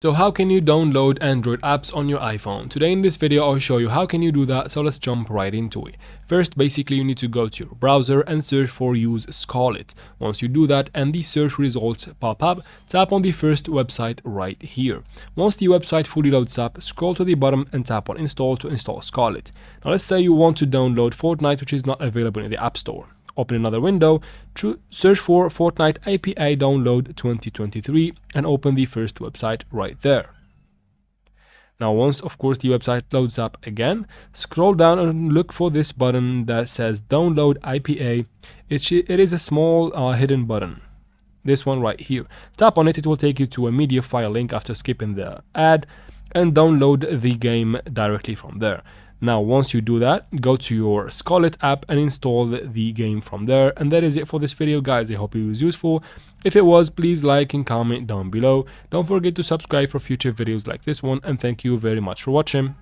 So how can you download Android apps on your iPhone? Today in this video I'll show you how can you do that, so let's jump right into it. First, basically you need to go to your browser and search for Use Scarlet. Once you do that and the search results pop up, tap on the first website right here. Once the website fully loads up, scroll to the bottom and tap on Install to install Scarlet. Now let's say you want to download Fortnite, which is not available in the App Store. Open another window, search for Fortnite APA Download 2023 and open the first website right there. Now once of course the website loads up again, scroll down and look for this button that says Download APA. It is a small hidden button. This one right here. Tap on it, it will take you to a media file link after skipping the ad and download the game directly from there. Now once you do that, go to your Scarlet app and install the game from there. And that is it for this video, guys. I hope it was useful. If it was, please like and comment down below. Don't forget to subscribe for future videos like this one, and thank you very much for watching.